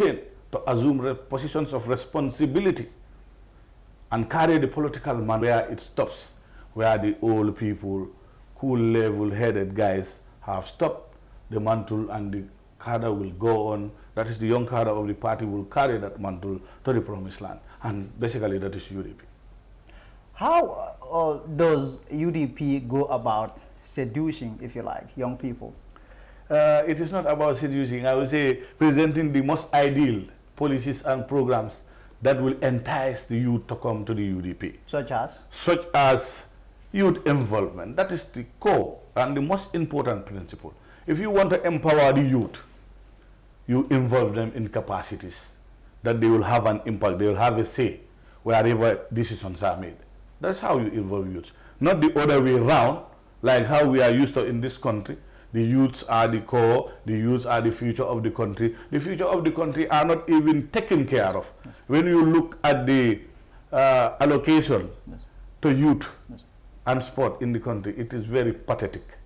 to assume positions of responsibility and carry the political man where it stops, where the old people, cool, level-headed guys have stopped the mantle and the cadre will go on. That is, the young cadre of the party will carry that mantle to the promised land. And basically that is UDP. How does UDP go about seducing, if you like, young people? It is not about seducing. I would say presenting the most ideal policies and programs that will entice the youth to come to the UDP. Such as? Such as youth involvement. That is the core and the most important principle. If you want to empower the youth, you involve them in capacities that they will have an impact, they will have a say wherever decisions are made. That's how you involve youth. Not the other way around, like how we are used to in this country. The youths are the core, the youths are the future of the country. The future of the country are not even taken care of. Yes. When you look at the allocation to youth and sport in the country, it is very pathetic.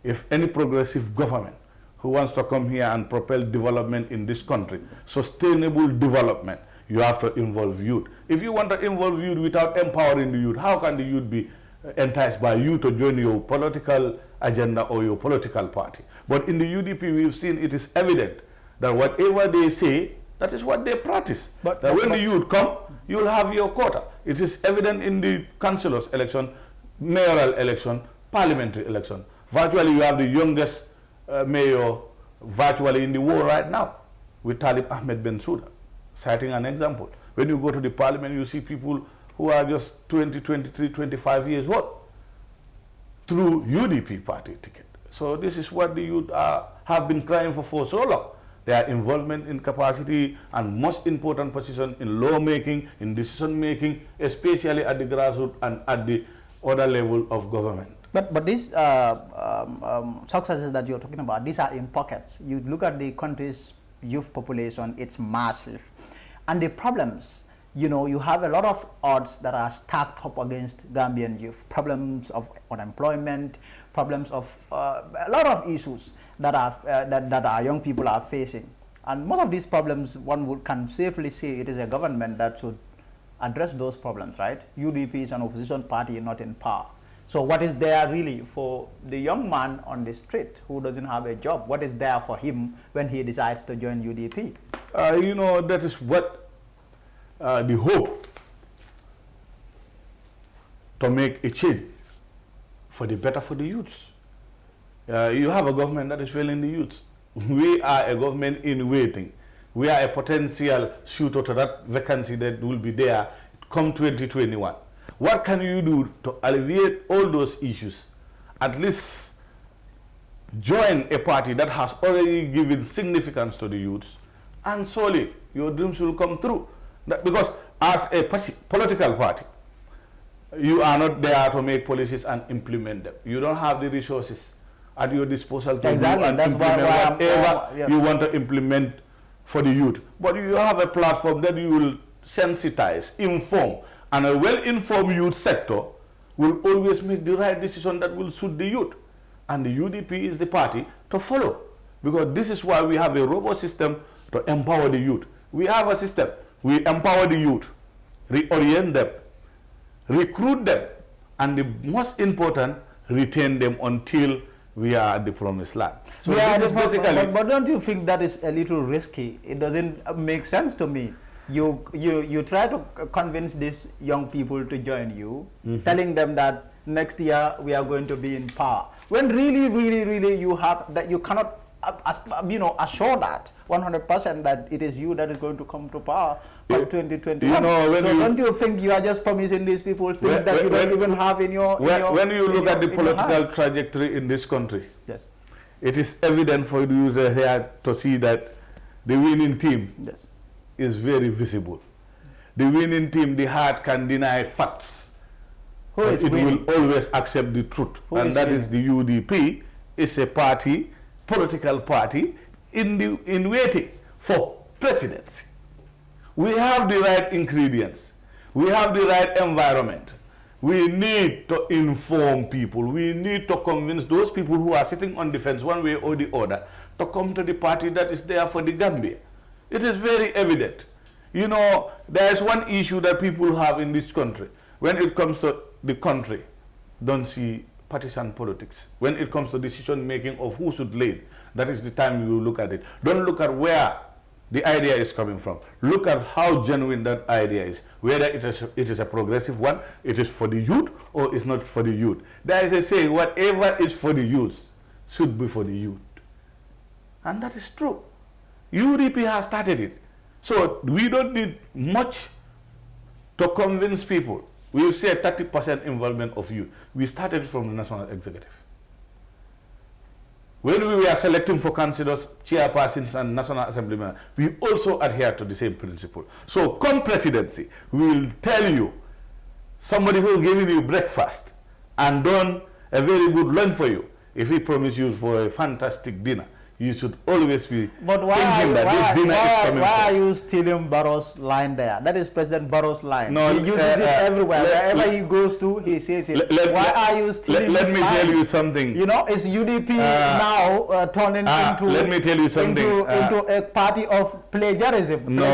If any progressive government who wants to come here and propel development in this country, sustainable development, you have to involve youth. If you want to involve youth without empowering the youth, how can the youth be enticed by you to join your political agenda or your political party? But in the UDP, we've seen it is evident that whatever they say, that is what they practice. But when the youth come, you'll have your quota. It is evident in the councillors election, mayoral election, parliamentary election. Virtually, you have the youngest mayor virtually in the world right now, with Talib Ahmed Bensouda, citing an example. When you go to the parliament, you see people who are just 20, 23, 25 years old through UDP party ticket. So this is what the youth have been crying for so long. Their involvement in capacity and most important position in lawmaking, in decision making, especially at the grassroots and at the other level of government. But these successes that you're talking about, these are in pockets. You look at the country's youth population, it's massive. And the problems, you know, you have a lot of odds that are stacked up against Gambian youth. Problems of unemployment, problems of a lot of issues that our young people are facing. And most of these problems, can safely say it is a government that should address those problems, right? UDP is an opposition party, not in power. So what is there really for the young man on the street who doesn't have a job? What is there for him when he decides to join UDP? You know, that is what the hope to make a change for the better for the youths. You have a government that is failing the youth. We are a government in waiting. We are a potential suitor to that vacancy that will be there come 2021. What can you do to alleviate all those issues? At least join a party that has already given significance to the youths, and slowly your dreams will come through. Because as a political party, you are not there to make policies and implement them. You don't have the resources at your disposal to do and implement whatever you want to implement for the youth. But you have a platform that you will sensitize, inform, and a well-informed youth sector will always make the right decision that will suit the youth. And the UDP is the party to follow. Because this is why we have a robust system to empower the youth. We have a system. We empower the youth, reorient them, recruit them, and the most important, retain them until we are at the promised land. So yeah, this is basically. But don't you think that is a little risky? It doesn't make sense to me. You try to convince these young people to join you, telling them that next year we are going to be in power. When really you have that, you cannot assure that 100% that it is you that is going to come to power by 2021. You know, so don't you think you are just promising these people things that you don't even have in your when you look at the political trajectory in this country, yes, it is evident for you here to see that the winning team is very visible. Yes. The winning team, the heart can deny facts. It will always accept the truth. And that is the UDP. It's a party, political party, in waiting for presidency. We have the right ingredients. We have the right environment. We need to inform people. We need to convince those people who are sitting on the fence one way or the other to come to the party that is there for the Gambia. It is very evident. You know, there is one issue that people have in this country. When it comes to the country, don't see partisan politics. When it comes to decision making of who should lead, that is the time you look at it. Don't look at where the idea is coming from. Look at how genuine that idea is. Whether it is a progressive one, it is for the youth, or it's not for the youth. There is a saying, whatever is for the youth should be for the youth. And that is true. UDP has started it. So we don't need much to convince people. We say 30% involvement of youth. We started from the National Executive. When we were selecting for councillors, chairpersons, and National Assemblymen, we also adhere to the same principle. So come presidency, we will tell you, somebody who gave you breakfast and done a very good lunch for you, if he promised you for a fantastic dinner, you should always be thinking that this dinner is coming. Why are you stealing Barrow's line there? That is President Barrow's line. No, he uses it everywhere. Wherever he goes to, he says it. Why are you stealing Let me tell you something. You know, is UDP now turning into, let me tell you something. into a party of plagiarism? No,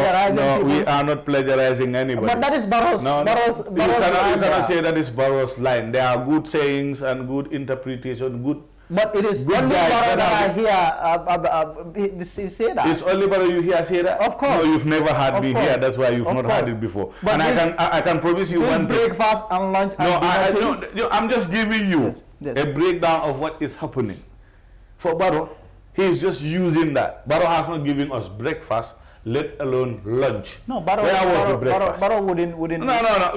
we are not plagiarizing anybody. But that is Barrow's line. You cannot say that is Barrow's line. There are good sayings and good interpretation, good. But it is only Barrow that I hear say that. It's only Barrow you hear say that? Of course. No, you've never heard me here. That's why you've not heard it before. But and I can promise you one thing. Breakfast and lunch. No, I'm just giving you a breakdown of what is happening. For Barrow, he is just using that. Barrow has not given us breakfast, let alone lunch. No, Barrow. Where was the breakfast? Barrow wouldn't. No.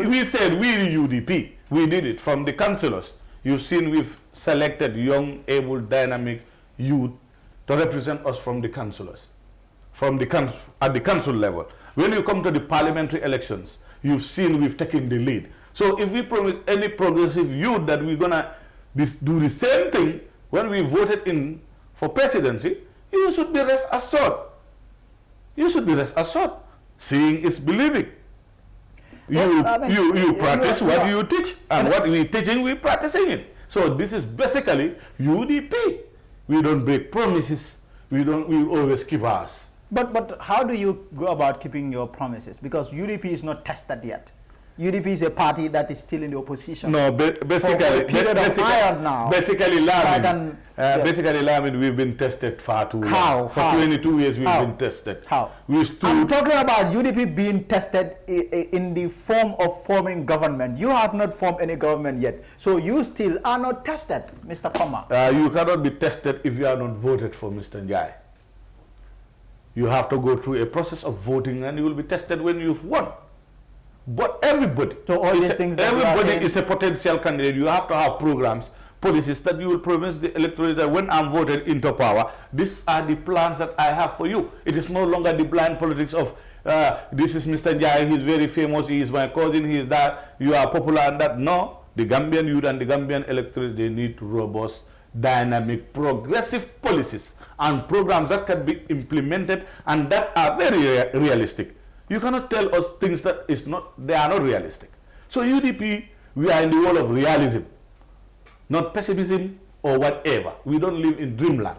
We said we the UDP. We did it from the councillors. You've seen we've selected young, able, dynamic youth to represent us from the councillors, at the council level. When you come to the parliamentary elections, you've seen we've taken the lead. So if we promise any progressive youth that we're gonna do the same thing when we voted in for presidency, you should be rest assured. You should be rest assured. Seeing is believing. You practice what you teach, and what we teaching, we practicing it. So this is basically UDP. We don't break promises. We always keep ours. But how do you go about keeping your promises? Because UDP is not tested yet. UDP is a party that is still in the opposition. No, basically, Lamin, we've been tested far too long. For 22 years, we've been tested. How? I'm talking about UDP being tested in the form of forming government. You have not formed any government yet. So you still are not tested, Mr. Komma. You cannot be tested if you are not voted for Mr. Njai. You have to go through a process of voting, and you will be tested when you've won. But everybody, is a potential candidate. You have to have programs, policies that you will promise the electorate that when I'm voted into power, these are the plans that I have for you. It is no longer the blind politics of this is Mr. Njai, he's very famous, he is my cousin, he is that, you are popular and that. No, the Gambian youth and the Gambian electorate, they need robust, dynamic, progressive policies and programs that can be implemented and that are very realistic. You cannot tell us things that they are not realistic. So UDP, we are in the world of realism, not pessimism or whatever. We don't live in dreamland.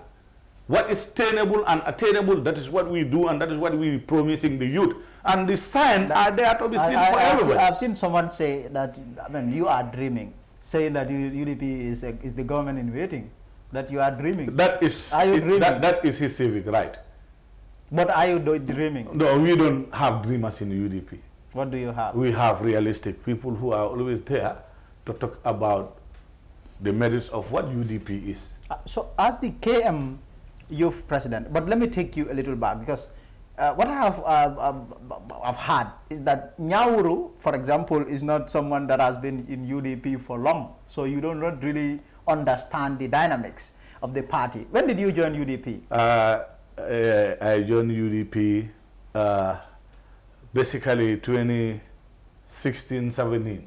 What is tenable and attainable, that is what we do, and that is what we are promising the youth. And the signs are there to be seen for everybody. I've seen someone say that, you are dreaming, saying that UDP is the government in waiting, that you are dreaming. Are you dreaming? That is his civic right. But are you dreaming? No, we don't have dreamers in UDP. What do you have? We have realistic people who are always there to talk about the merits of what UDP is. So as the KM youth president, but let me take you a little back, because what I've heard is that Nyawuru, for example, is not someone that has been in UDP for long. So you don't really understand the dynamics of the party. When did you join UDP? I joined UDP basically 2016-17.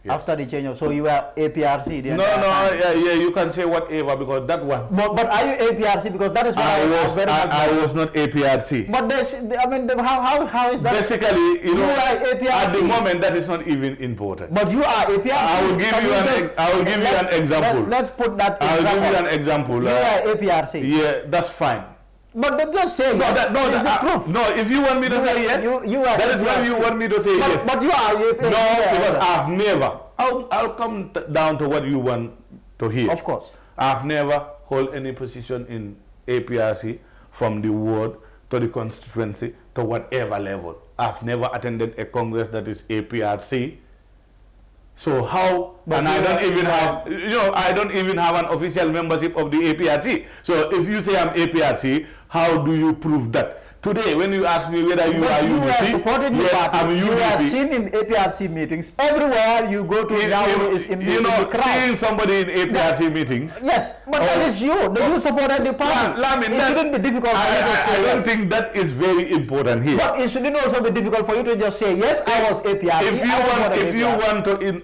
Yes. After the change of, so you were APRC? You can say whatever because that one. But are you APRC? Because that is what I was not APRC. But how is that? Basically, you are APRC. At the moment that is not even important. But you are APRC. I will give you an example. Let's put that. I will give you an example. You are APRC. Yeah, that's fine. But they just say yes. No, if you want me to say yes, that is when you want me to say yes. But you are... No, because I've never... I'll come down to what you want to hear. Of course. I've never held any position in APRC from the ward to the constituency to whatever level. I've never attended a congress that is APRC. So how, but and I don't even have, I don't even have an official membership of the APRC. So if you say I'm APRC, how do you prove that? Today, when you ask me whether you are UDP, yes, I'm UDP. You are seen in APRC meetings. Everywhere you go to, Nyawuru is in the crowd. Seeing somebody in APRC meetings. Yes, but that is you. You supported the party. It shouldn't be difficult for you to say I don't think that is very important here. But it shouldn't also be difficult for you to just say, yes, I was APRC.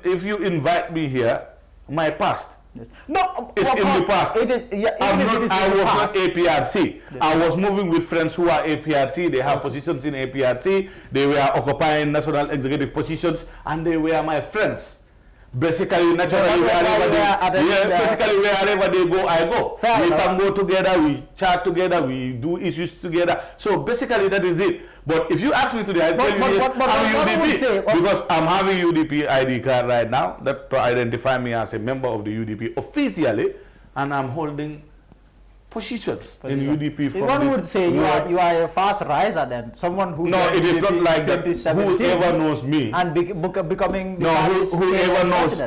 If you invite me here, my past. Yes. No, it's in the past. It is, yeah, I was not APRC. Yes. I was moving with friends who are APRC. They have positions in APRC. They were occupying national executive positions, and they were my friends. Basically, naturally, wherever they go, I go. We can go together, we chat together, we do issues together. So basically, that is it. But if you ask me today, I tell you yes, I'm UDP because I'm having UDP ID card right now that to identify me as a member of the UDP officially, and I'm holding positions in UDP. One would say you are a fast riser then, someone who... No, it is not like that. Whoever knows me and becoming the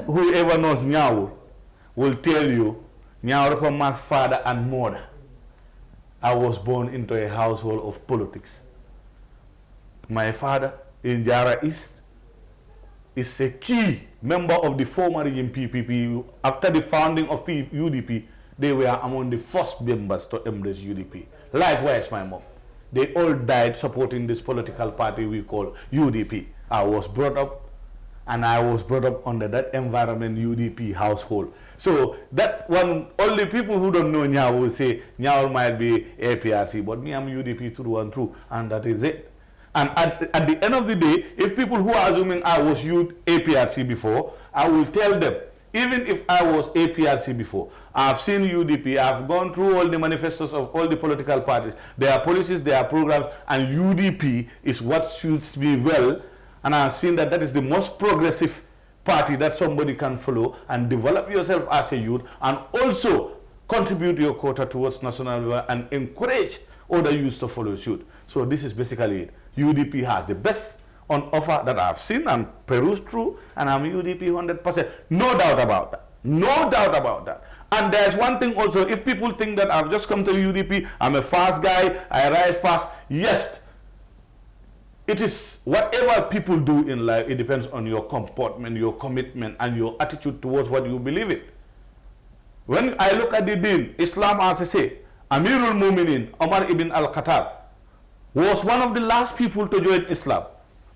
whoever knows Nyawuru will tell you Nyawuru Komma's father and mother. I was born into a household of politics. My father in Jara East is a key member of the former regime PPP. After the founding of UDP, they were among the first members to embrace UDP. Likewise, my mom. They all died supporting this political party we call UDP. I was brought up under that environment, UDP household. So that one, only people who don't know Nyawuru will say Nyawuru might be APRC, but me, I'm UDP through and through, and that is it. And at the end of the day, if people who are assuming I was APRC before, I will tell them, even if I was APRC before, I've seen UDP, I've gone through all the manifestos of all the political parties, their policies, their programs, and UDP is what suits me well, and I've seen that that is the most progressive party that somebody can follow and develop yourself as a youth, and also contribute your quota towards national level and encourage other youths to follow suit. So this is basically it. UDP has the best on offer that I've seen and perused through, and I'm UDP 100%. No doubt about that. No doubt about that. And there's one thing also, if people think that I've just come to UDP, I'm a fast guy, I rise fast. Yes, it is whatever people do in life, it depends on your comportment, your commitment, and your attitude towards what you believe in. When I look at the deen, Islam, as I say, Amirul Mu'minin, Omar ibn al-Khattab, was one of the last people to join Islam.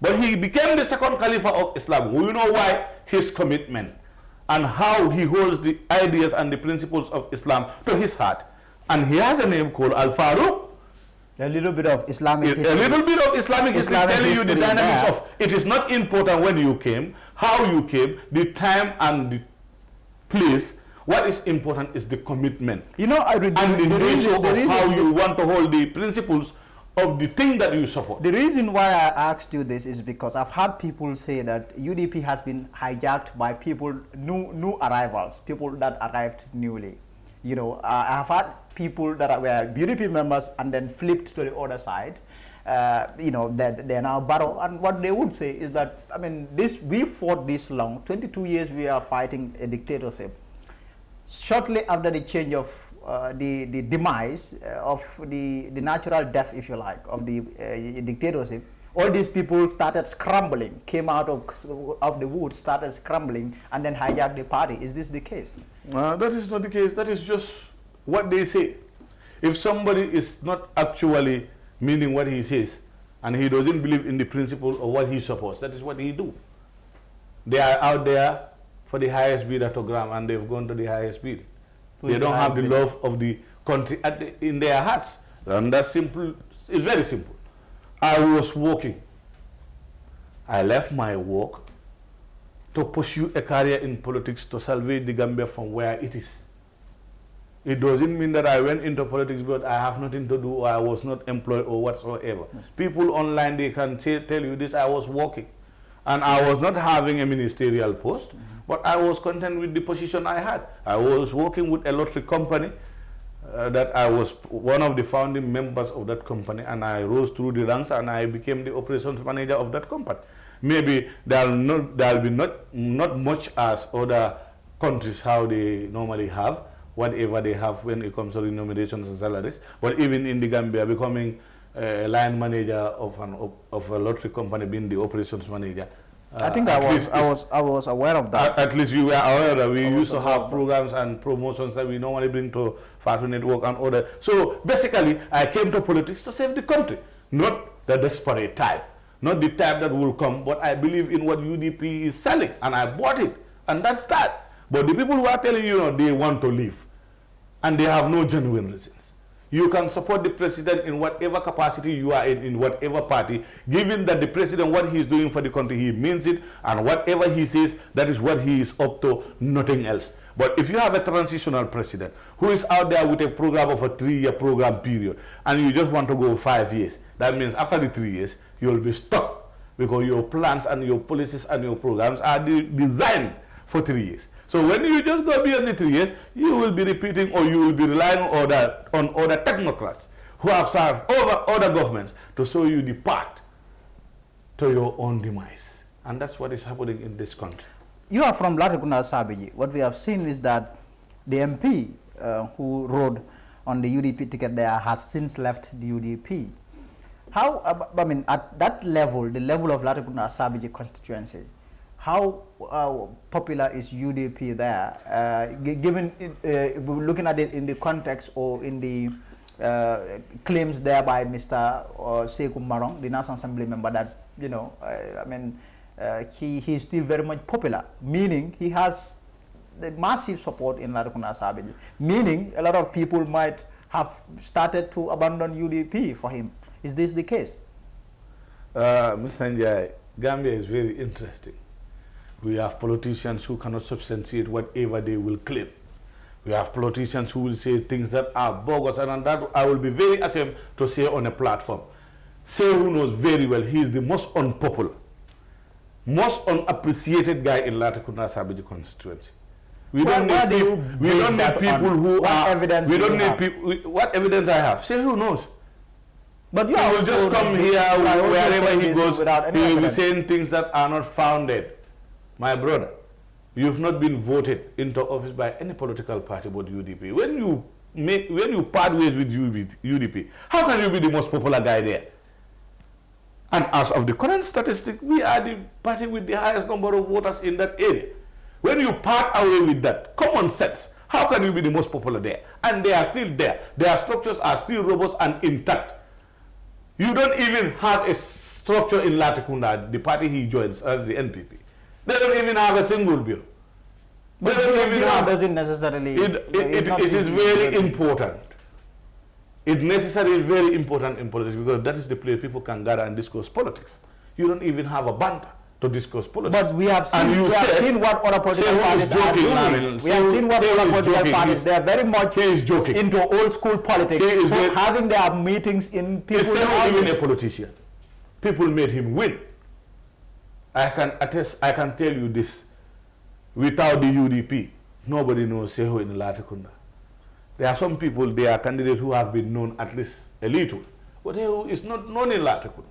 But he became the second Caliph of Islam. We know why? His commitment and how he holds the ideas and the principles of Islam to his heart. And he has a name called Al-Faruq. A little bit of Islamic history. A little bit of Islamic history telling you the dynamics of it is not important when you came, how you came, the time and the place. What is important is the commitment. And the nature of how you want to hold the principles of the thing that you support. The reason why I asked you this is because I've had people say that UDP has been hijacked by people, new arrivals, people that arrived newly. I've had people that were UDP members and then flipped to the other side. That they're now Barrow, and what they would say is that, we fought this long, 22 years we are fighting a dictatorship. Shortly after the change of the demise of the natural death, if you like, of the dictatorship, all these people started scrambling, came out of the woods, started scrambling, and then hijacked the party. Is this the case? That is not the case. That is just what they say. If somebody is not actually meaning what he says, and he doesn't believe in the principle of what he supports, that is what he do. They are out there for the highest bidder to grab, and they've gone to the highest bid. They don't have the love of the country in their hearts. And that's simple. It's very simple. I was working. I left my work to pursue a career in politics to salvage the Gambia from where it is. It doesn't mean that I went into politics but I have nothing to do or I was not employed or whatsoever. Yes. People online, they can tell you this, I was working. And I was not having a ministerial post, but I was content with the position I had. I was working with a lottery company that I was one of the founding members of that company, and I rose through the ranks and I became the operations manager of that company. Maybe there'll be not much as other countries how they normally have, whatever they have when it comes to remunerations and salaries. But even in the Gambia, becoming a line manager of a lottery company, being the operations manager. I think I was aware of that. At least you were aware that we used to have programs and promotions that we normally bring to Fatu Network and other. So basically, I came to politics to save the country, not the desperate type, not the type that will come, but I believe in what UDP is selling, and I bought it, and that's that. But the people who are telling you, they want to leave, and they have no genuine reasons. You can support the president in whatever capacity you are in whatever party, given that the president, what he is doing for the country, he means it, and whatever he says, that is what he is up to, nothing else. But if you have a transitional president who is out there with a program of a 3-year program period, and you just want to go 5 years, that means after the 3 years, you will be stuck, because your plans and your policies and your programs are designed for 3 years. So when you just go beyond the 3 years, you will be repeating, or you will be relying on other technocrats who have served over other governments to show you the path to your own demise. And that's what is happening in this country. You are from Latrikunda Sabiji. What we have seen is that the MP who rode on the UDP ticket there has since left the UDP. How, I mean, at that level, the level of Latrikunda Sabiji constituency, how popular is UDP there, given looking at it in the context or in the claims there by Mr. Sekou Marong, the National Assembly member, that, you know, I mean, he's still very much popular, meaning he has the massive support in Latrikunda Sabiji, meaning a lot of people might have started to abandon UDP for him. Is this the case? Mr. Njai, Gambia is very interesting. We have politicians who cannot substantiate whatever they will claim. We have politicians who will say things that are bogus, and that I will be very ashamed to say on a platform. Sekou knows very well he is the most unpopular, most unappreciated guy in Latrikunda Sabiji constituency. We don't need people who are. We don't need people. What evidence I have? Sekou knows. But you will just come here wherever he goes. He will be saying things that are not founded. My brother, you've not been voted into office by any political party but UDP. When you part ways with UDP, how can you be the most popular guy there? And as of the current statistic, we are the party with the highest number of voters in that area. When you part away with that, common sense, how can you be the most popular there? And they are still there. Their structures are still robust and intact. You don't even have a structure in Latrikunda, the party he joins as the NPP. They don't even have a single bill. But doesn't necessarily. It is very important. It necessarily is very important in politics, because that is the place people can gather and discuss politics. You don't even have a banter to discuss politics. But we have seen what other political parties are doing. We have seen what other political parties, they are very much into old school politics, having their meetings in people's houses. Even a politician. People made him win. I can tell you this, without the UDP, nobody knows Sekou in Latrikunda. There are some people, there are candidates who have been known at least a little, but Sekou is not known in Latrikunda.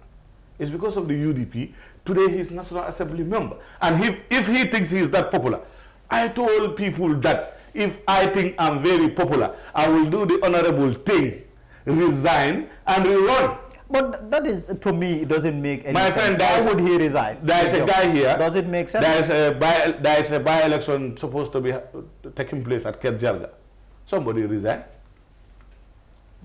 It's because of the UDP. Today he's National Assembly member. And if he thinks he's that popular, I told people that if I think I'm very popular, I will do the honorable thing, resign and rerun. But that is, to me, it doesn't make any sense. Friend, why would he resign? There is a guy here. Does it make sense? There is a by-election supposed to be taking place at Kerjalga. Somebody resigned.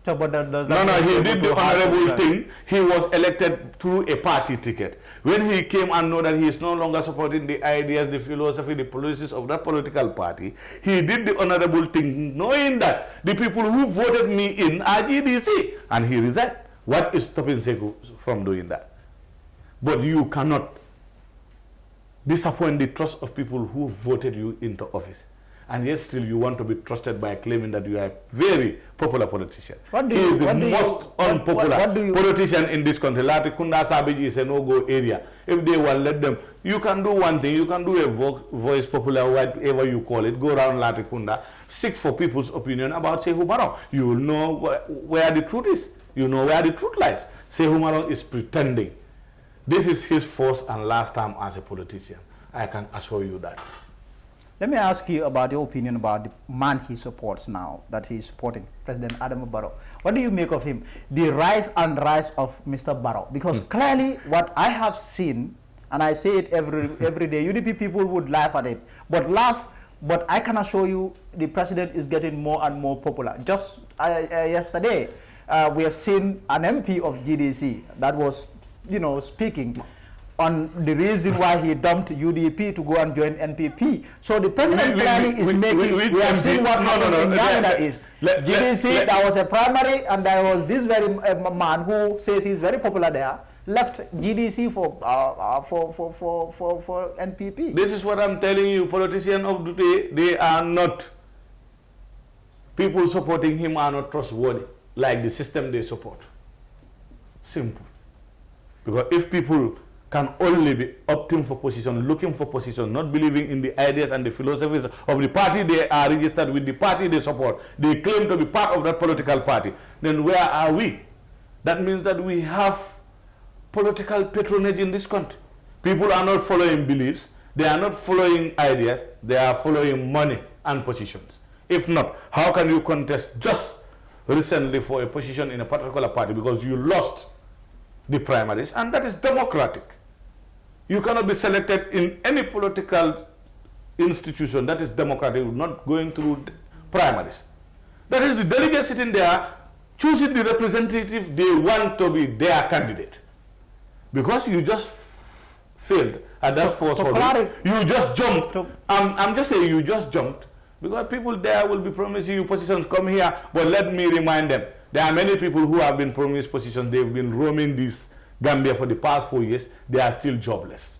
So, but does that he did the honorable thing. He was elected through a party ticket. When he came and know that he is no longer supporting the ideas, the philosophy, the policies of that political party, he did the honorable thing, knowing that the people who voted me in are GDC, and he resigned. What is stopping Sekou from doing that? But you cannot disappoint the trust of people who voted you into office. and yet still you want to be trusted by claiming that you are a very popular politician. He is the most unpopular politician in this country. Lati Kunda Sabiji is a no-go area. If they will let them, you can do one thing, you can do a voice popular, whatever you call it, go around Lati Kunda, seek for people's opinion about Sehu Barrow. You will know where the truth is. You know where the truth lies. Sehu Barrow is pretending. This is his first and last time as a politician. I can assure you that. Let me ask you about your opinion about the man he supports now, that he's supporting, President Adam Barrow. What do you make of him? The rise and rise of Mr. Barrow. Because clearly what I have seen, and I say it every day, UDP people would laugh at it, but I can assure you the president is getting more and more popular. Just yesterday, we have seen an MP of GDC that was, speaking on the reason why he dumped UDP to go and join NPP. So the president clearly is making, we have seen what happened in Ghana East. GDC, there was a primary, and there was this very man who says he's very popular there, left GDC for NPP. This is what I'm telling you, politicians of today, they are not, people supporting him are not trustworthy, like the system they support. Simple. Because if people can only be opting for position, looking for position, not believing in the ideas and the philosophies of the party they are registered with, the party they support, they claim to be part of that political party, then where are we? That means that we have political patronage in this country. People are not following beliefs, they are not following ideas, they are following money and positions. If not, how can you contest just recently for a position in a particular party because you lost the primaries, and that is democratic. You cannot be selected in any political institution that is democratic, not going through primaries. That is the delegates sitting there choosing the representative they want to be their candidate. Because you just failed at that first hurdle, you just jumped. I'm just saying you just jumped because people there will be promising you positions, come here, but let me remind them, there are many people who have been promised positions, they've been roaming this Gambia for the past 4 years, they are still jobless.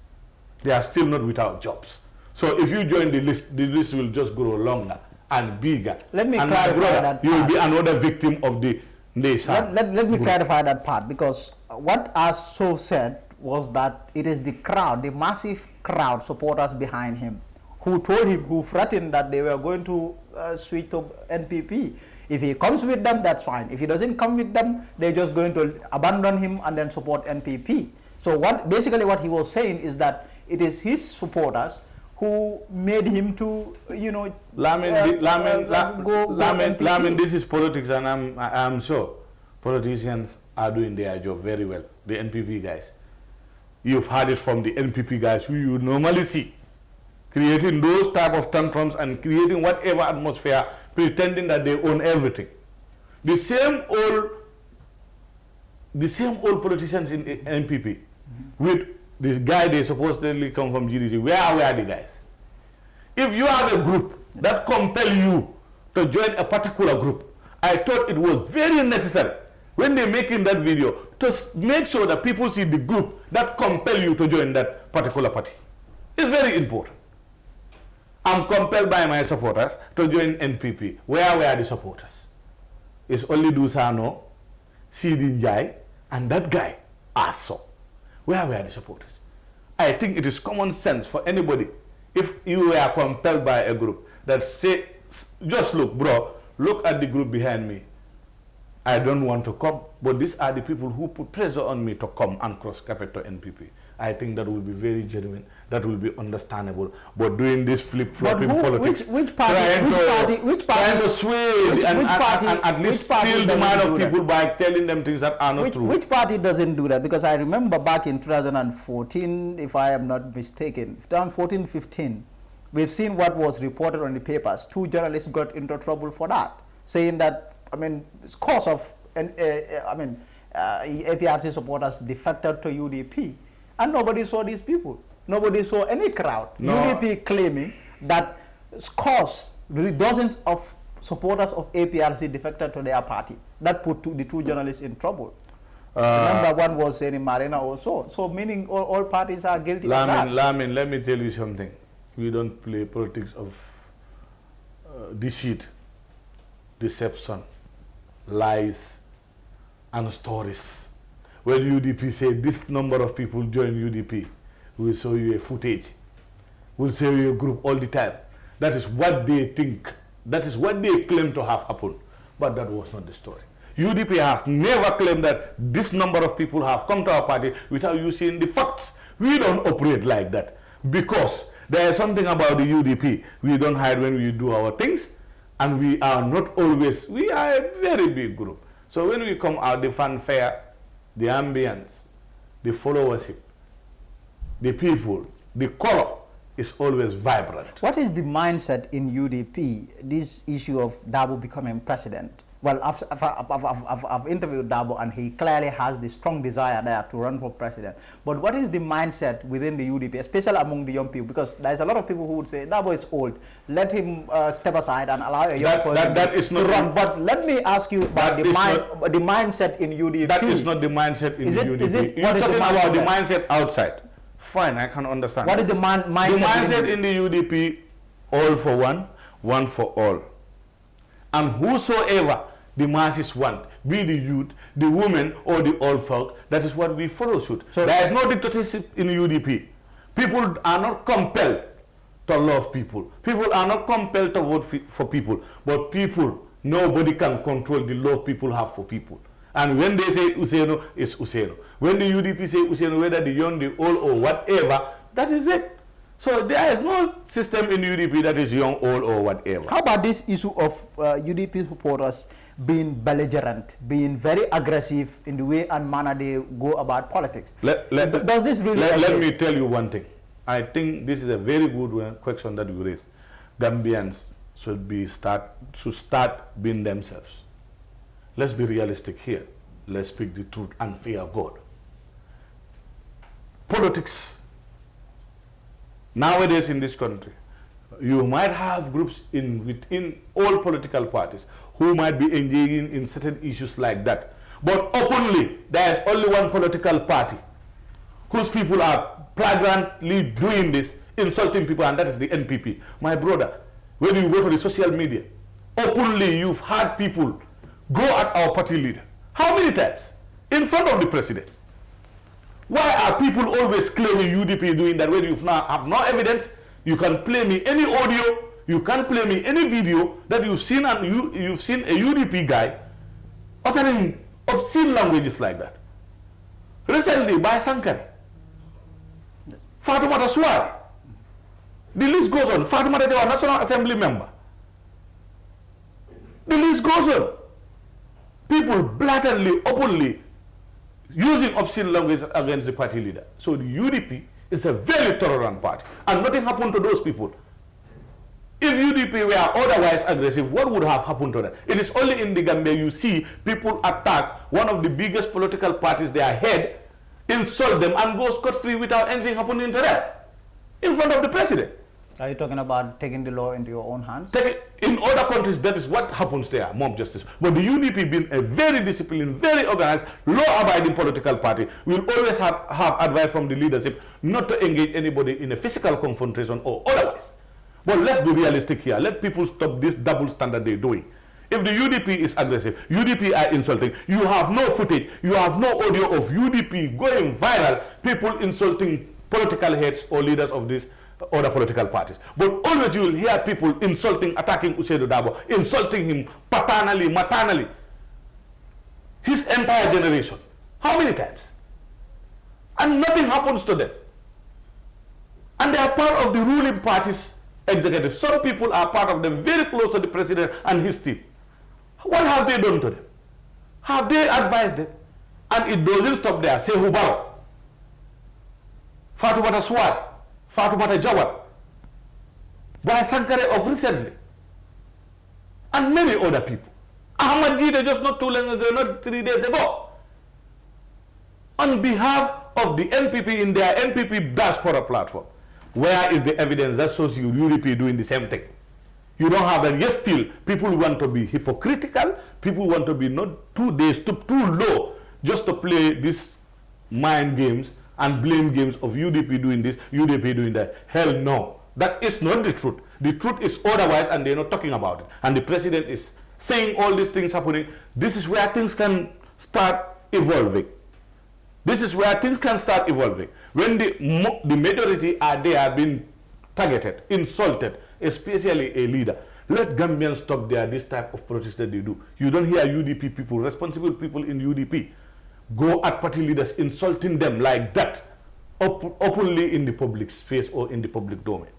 They are still not without jobs. So if you join the list will just grow longer and bigger. Let me clarify that part. You will be another victim of the nation. Let me clarify that part, because what Aso said was that it is the crowd, the massive crowd supporters behind him, who told him, who threatened that they were going to switch to NPP. If he comes with them, that's fine. If he doesn't come with them, they're just going to abandon him and then support NPP. So basically what he was saying is that it is his supporters who made him to, Lamin, this is politics, and I'm sure politicians are doing their job very well. The NPP guys. You've heard it from the NPP guys who you normally see, creating those type of tantrums and creating whatever atmosphere, pretending that they own everything. The same old politicians in NPP, with this guy they supposedly come from GDC. Where are the guys? If you have a group that compel you to join a particular group, I thought it was very necessary when they're making that video to make sure that people see the group that compel you to join that particular party. It's very important. I'm compelled by my supporters to join NPP. Where were the supporters? It's only Dusano, Sidi Njai, and that guy, Aso. Where were the supporters? I think it is common sense for anybody, if you were compelled by a group, that say, just look, bro, look at the group behind me. I don't want to come, but these are the people who put pressure on me to come and cross carpet to NPP. I think that will be very genuine. That will be understandable. But doing this flip-flopping politics, which party trying to sway and at least steal the mind of people by telling them things that are not true. Which party doesn't do that? Because I remember back in 2014, if I am not mistaken, 2014-15, we've seen what was reported on the papers. 2 journalists got into trouble for that, saying that, it's cause of, APRC supporters defected to UDP. And nobody saw these people. Nobody saw any crowd. No. UDP claiming that dozens of supporters of APRC defected to their party. That put the 2 journalists in trouble. Remember, one was in Marina also. So meaning all parties are guilty of that. Lamin, let me tell you something. We don't play politics of deceit, deception, lies, and stories. When UDP say this number of people join UDP, we'll show you a footage. We'll show you a group all the time. That is what they think. That is what they claim to have happened. But that was not the story. UDP has never claimed that this number of people have come to our party without you seeing the facts. We don't operate like that because there is something about the UDP. We don't hide when we do our things, and we are not always, we are a very big group. So when we come out, the fanfare, the ambience, the followership, the people, the color is always vibrant. What is the mindset in UDP, this issue of Dabo becoming president? Well, I've interviewed Dabo, and he clearly has the strong desire there to run for president. But what is the mindset within the UDP, especially among the young people? Because there's a lot of people who would say, Dabo is old. Let him step aside and allow a young person to run. But let me ask you about the mindset in UDP. That is not the mindset in UDP. You're talking about the mindset outside. Fine, I can understand. What is the mindset? The mindset in the UDP, all for one, one for all. And whosoever the masses want, be the youth, the women, or the old folk, that is what we follow suit. So there is no dictatorship in UDP. People are not compelled to love people. People are not compelled to vote for people. But people, nobody can control the love people have for people. And when they say Useno, it's Useno. When the UDP say Useno, whether the young, the old, or whatever, that is it. So there is no system in UDP that is young, old, or whatever. How about this issue of UDP supporters being belligerent, being very aggressive in the way and manner they go about politics? Does this really let me tell you one thing. I think this is a very good question that you raised. Gambians should start being themselves. Let's be realistic here. Let's speak the truth and fear God. Politics. Nowadays in this country, you might have groups within all political parties who might be engaging in certain issues like that. But openly, there is only one political party whose people are flagrantly doing this, insulting people, and that is the NPP. My brother, when you go to the social media, openly you've had people go at our party leader. How many times? In front of the president. Why are people always claiming UDP doing that when you have no evidence? You can play me any audio, you can play me any video that you've seen, and you've seen a UDP guy uttering obscene languages like that. Recently, by Sankari, Fatoumata Suwari, the list goes on. Fatoumata Dewa, National Assembly member. The list goes on. People blatantly, openly using obscene language against the party leader. So the UDP is a very tolerant party, and nothing happened to those people. If UDP were otherwise aggressive, what would have happened to them? It is only in the Gambia you see people attack one of the biggest political parties, their head, insult them, and go scot-free without anything happening to them in front of the president. Are you talking about taking the law into your own hands? In other countries, that is what happens there, mob justice. But the UDP, being a very disciplined, very organized, law-abiding political party, will always have advice from the leadership not to engage anybody in a physical confrontation or otherwise. But let's be realistic here. Let people stop this double standard they're doing. If the UDP is aggressive, UDP are insulting, you have no footage, you have no audio of UDP going viral, people insulting political heads or leaders of these other political parties. But always you will hear people insulting, attacking Usainu Dabo, insulting him paternally, maternally. His entire generation. How many times? And nothing happens to them. And they are part of the ruling party's executive. Some people are part of them, very close to the president and his team. What have they done to them? Have they advised them? And it doesn't stop there. Sehu Barrow, Fatoumata Suwari, Fatoumata Jawad, by Sankare of recently, and many other people. Ahmad Jide just not too long ago, not 3 days ago, on behalf of the NPP in their NPP diaspora platform. Where is the evidence that shows you UDP doing the same thing? You don't have that. Yet still, people want to be hypocritical. People want to be they stoop too low just to play these mind games and blame games of UDP doing this, UDP doing that. Hell no. That is not the truth. The truth is otherwise, and they're not talking about it. And the president is saying all these things happening. This is where things can start evolving. This is where things can start evolving. When the majority are there being targeted, insulted, especially a leader. Let Gambians stop there, this type of protest that they do. You don't hear UDP people, responsible people in UDP, go at party leaders insulting them like that, openly in the public space or in the public domain.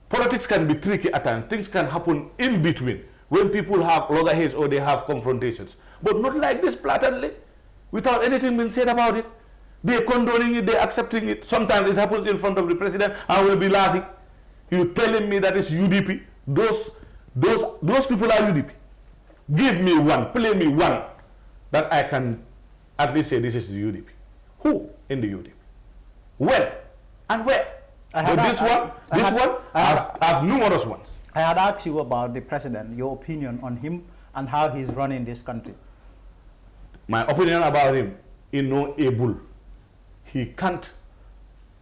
Politics can be tricky at times. Things can happen in between when people have loggerheads or they have confrontations. But not like this blatantly, without anything being said about it. They're condoning it, they're accepting it. Sometimes it happens in front of the president. I will be laughing. You telling me that it's UDP. Those people are UDP. Give me one, play me one that I can at least say this is the UDP. Who in the UDP? When and where? I have numerous ones. I had asked you about the president, your opinion on him and how he's running this country. My opinion about him, able. He can't,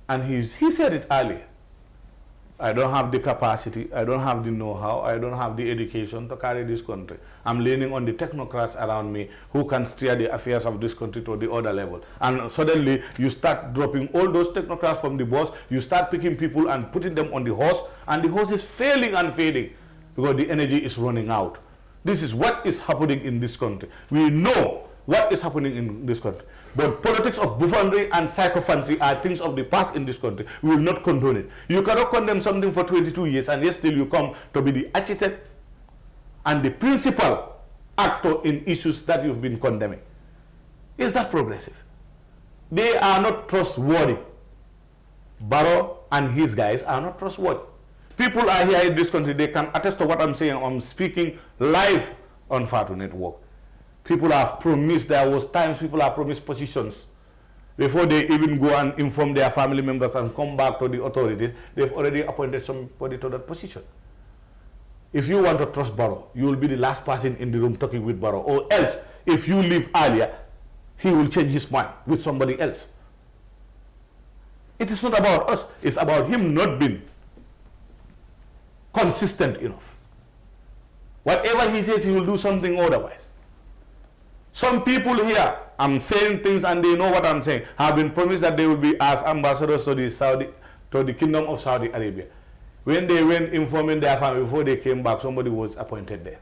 and he said it earlier. I don't have the capacity, I don't have the know-how, I don't have the education to carry this country. I'm leaning on the technocrats around me who can steer the affairs of this country to the other level. And suddenly you start dropping all those technocrats from the bus, you start picking people and putting them on the horse, and the horse is failing and fading because the energy is running out. This is what is happening in this country. We know what is happening in this country. But politics of buffoonery and sycophancy are things of the past in this country. We will not condone it. You cannot condemn something for 22 years and yet still you come to be the architect and the principal actor in issues that you've been condemning. Is that progressive? They are not trustworthy. Barrow and his guys are not trustworthy. People are here in this country, they can attest to what I'm saying. I'm speaking live on Fatu Network. People have promised, there was times people have promised positions before they even go and inform their family members and come back to the authorities. They've already appointed somebody to that position. If you want to trust Barrow, you will be the last person in the room talking with Barrow. Or else, if you leave earlier, he will change his mind with somebody else. It is not about us. It's about him not being consistent enough. Whatever he says, he will do something otherwise. Some people here, I'm saying things and they know what I'm saying, have been promised that they will be as ambassadors to the Kingdom of Saudi Arabia. When they went informing their family before they came back, somebody was appointed there.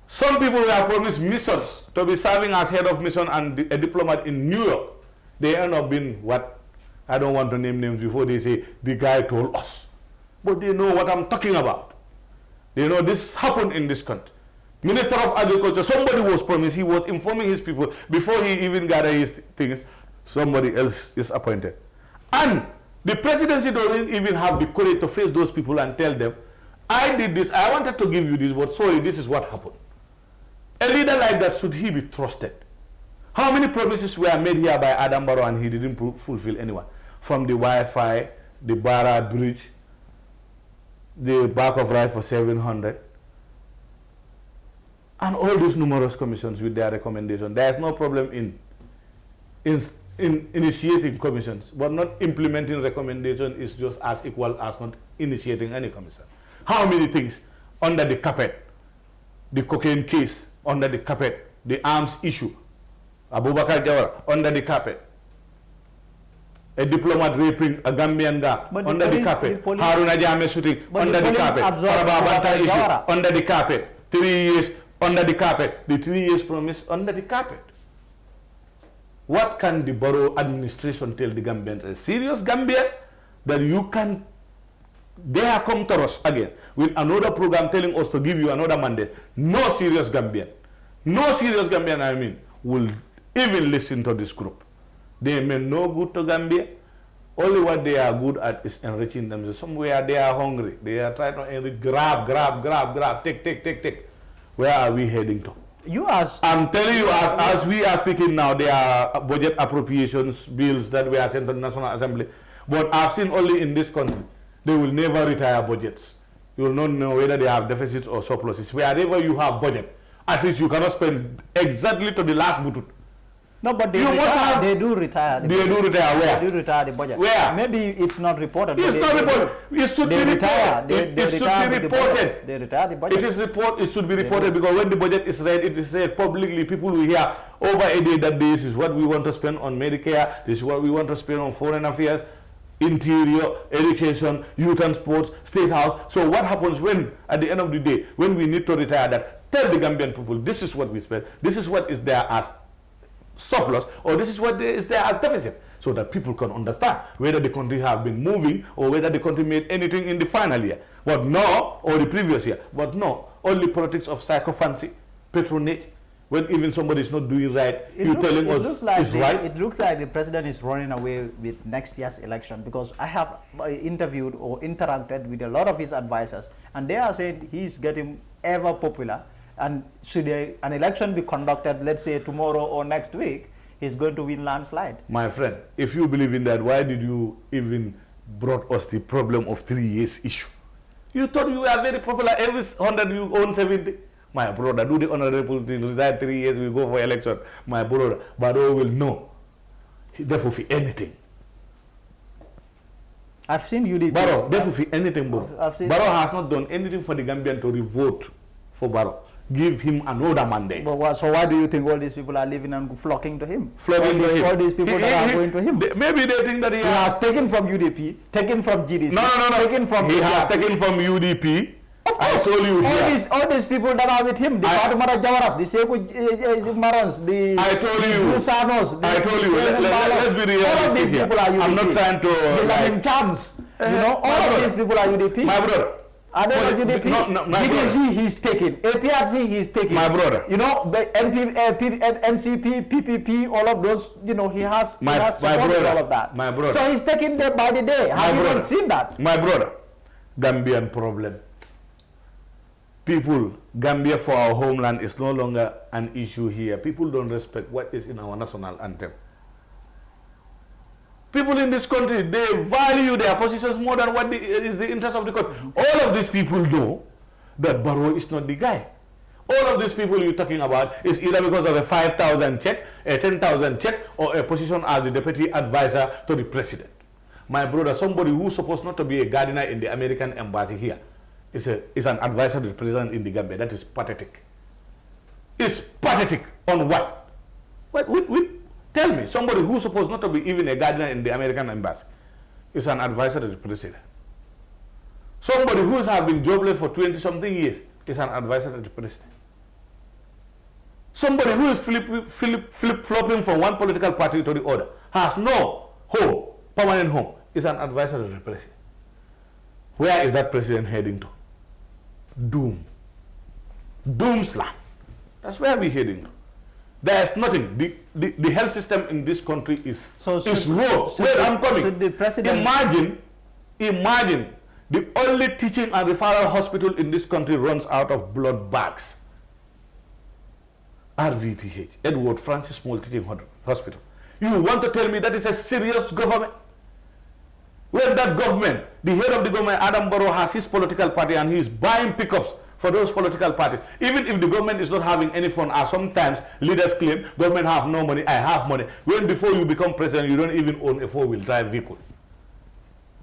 Some people were promised missions to be serving as head of mission and a diplomat in New York. They end up being what, I don't want to name names before they say, the guy told us. But they know what I'm talking about. They know this happened in this country. Minister of Agriculture, somebody was promised, he was informing his people before he even gathered his things, somebody else is appointed. And the presidency doesn't even have the courage to face those people and tell them, I did this, I wanted to give you this, but sorry, this is what happened. A leader like that, should he be trusted? How many promises were made here by Adam Barrow and he didn't fulfill anyone? From the Wi-Fi, the Barrow Bridge, the bag of rice for 700, and all these numerous commissions with their recommendation. There is no problem in initiating commissions, but not implementing recommendation is just as equal as not initiating any commission. How many things under the carpet? The cocaine case under the carpet, the arms issue, Abubakar Jawara under the carpet, a diplomat raping a Gambian guy under the carpet, Haruna Jame shooting under the carpet, Farababanta issue under the carpet, 3 years under the carpet, the 3 years promise under the carpet. What can the Barrow administration tell the Gambians? A serious Gambian that you can, they have come to us again with another program telling us to give you another mandate. No serious Gambian, I mean, will even listen to this group. They mean no good to Gambia. Only what they are good at is enriching themselves. Somewhere they are hungry. They are trying to enrich, grab, take. Where are we heading to? You asked. I'm telling you, as we are speaking now, there are budget appropriations bills that we are sent to the National Assembly. But I've seen only in this country, they will never retire budgets. You will not know whether they have deficits or surpluses. Wherever you have budget, at least you cannot spend exactly to the last butut. No, but they You must retire. have- They do retire. They do retire where? They do retire the budget. Where? Maybe it's not reported. It's not reported. It should be retire. reported. They It should retire be with the budget. reported. They retire the budget. It should be reported because when the budget is read, it is read publicly. People will hear over a day that this is what we want to spend on Medicare, this is what we want to spend on foreign affairs, interior, education, youth and sports, state house. So what happens when, at the end of the day, when we need to retire that, tell the Gambian people, this is what we spend, this is what is there as surplus, or this is what is there as deficit, so that people can understand whether the country have been moving or whether the country made anything in the final year. But no, or the previous year. But no, only politics of sycophancy, patronage. When even somebody is not doing right, you're telling us it's right. It looks like the president is running away with next year's election, because I have interviewed or interacted with a lot of his advisors, and they are saying he's getting ever popular, and should an election be conducted, let's say tomorrow or next week, he's going to win landslide. My friend, if you believe in that, why did you even brought us the problem of 3 years issue? You thought you were very popular, every 100 you own 70. My brother, do the honorable thing, resign 3 years, we go for election. My brother, Barrow will know. He therefore for anything. I've seen UDP. Barrow, therefore for anything, bro. I've seen Barrow has not done anything for the Gambian to revote for Barrow. Give him another mandate. But so why do you think all these people are living and flocking to him? Flocking to him. All these people that are going to him. Maybe they think that he has taken from UDP, taken from GDC. No. Taken from he has taken from UDP. Of course. I told you all these people that are with him, the Fatumata Jawaras, the Seku Marons, the Gusanos, I told you. Let's be realistic. All of these people are UDP. I'm not trying to. The Lamin Chams, all of these people are UDP. My brother. Are they not UDP? No, my GDC brother. he's taken. APRC he's taken. My brother. The NCP, PPP, all of those, he has supported all of that. My brother. So he's taken them by the day. Have you even seen that? My brother. Gambian problem. People, Gambia for our homeland is no longer an issue here. People don't respect what is in our national anthem. People in this country, they value their positions more than what is the interest of the country. All of these people know that Barrow is not the guy. All of these people you're talking about is either because of a 5,000 check, a 10,000 check, or a position as the deputy advisor to the president. My brother, somebody who's supposed not to be a gardener in the American embassy here, is an advisor to the president in the Gambia. That is pathetic. It's pathetic on what? Tell me, somebody who's supposed not to be even a gardener in the American embassy is an advisor to the president. Somebody who has been jobless for 20-something years is an advisor to the president. Somebody who is flip-flopping from one political party to the other, has no home, permanent home, is an advisor to the president. Where is that president heading to? Doom. Doomsland. That's where we're heading to. There's nothing. The health system in this country is raw. I'm coming. The president Imagine the only teaching and referral hospital in this country runs out of blood bags. RVTH, Edward Francis Small Teaching Hospital. You want to tell me that is a serious government? When that government, the head of the government, Adam Barrow, has his political party and he is buying pickups for those political parties. Even if the government is not having any fund, as sometimes leaders claim, government have no money, I have money. When before you become president, you don't even own a four-wheel drive vehicle.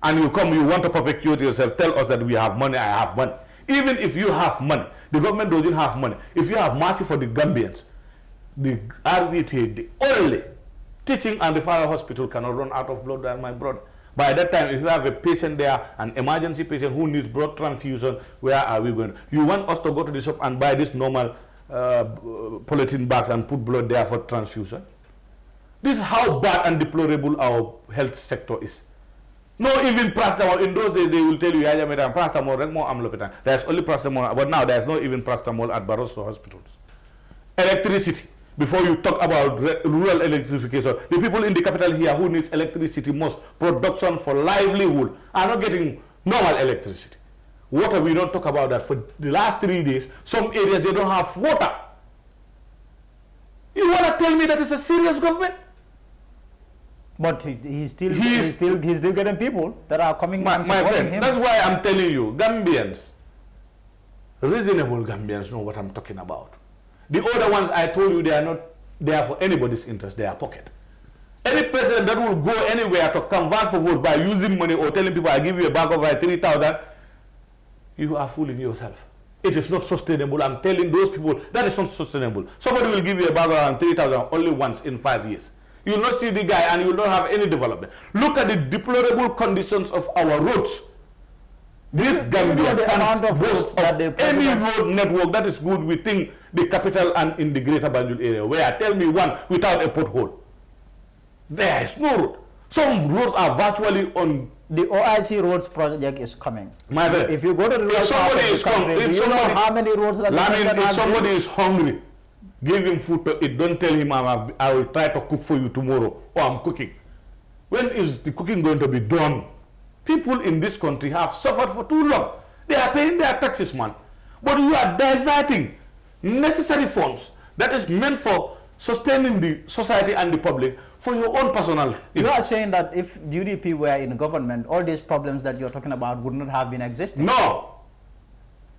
And you want to perpetuate yourself, tell us that we have money, I have money. Even if you have money, the government doesn't have money. If you have mercy for the Gambians, the RVT, the only teaching and referral hospital cannot run out of blood, my brother. By that time, if you have a patient there, an emergency patient who needs blood transfusion, where are we going? You want us to go to the shop and buy this normal polythene bags and put blood there for transfusion? This is how bad and deplorable our health sector is. No, even paracetamol. In those days, they will tell you, paracetamol, there's only paracetamol, but now there's no even paracetamol at Barrow hospitals. Electricity. Before you talk about rural electrification, the people in the capital here who needs electricity most, production for livelihood, are not getting normal electricity. Water, we don't talk about that. For the last 3 days, some areas, they don't have water. You want to tell me that it's a serious government? But he's still getting people that are coming my and supporting friend, him. that's why I'm telling you, Gambians, reasonable Gambians know what I'm talking about. The other ones, I told you, they are not they are for anybody's interest, their pocket. Any president that will go anywhere to canvass for votes by using money or telling people, I give you a bag of like 3,000, you are fooling yourself. It is not sustainable. I'm telling those people that is not sustainable. Somebody will give you a bag of 3,000 only once in 5 years. You will not see the guy and you will not have any development. Look at the deplorable conditions of our roads. This Gambia can't boast of any road network that is good within the capital and in the greater Banjul area. Where tell me one without a pothole. There is no road. Some roads are virtually on. The OIC roads project is coming. My friend, if you go to the road, how many roads that if somebody is hungry, give him food to eat. Don't tell him I will try to cook for you tomorrow or I'm cooking. When is the cooking going to be done? People in this country have suffered for too long. They are paying their taxes, man. But you are diverting necessary funds that is meant for sustaining the society and the public for your own personal. You are saying that if UDP were in government, all these problems that you're talking about would not have been existing? No.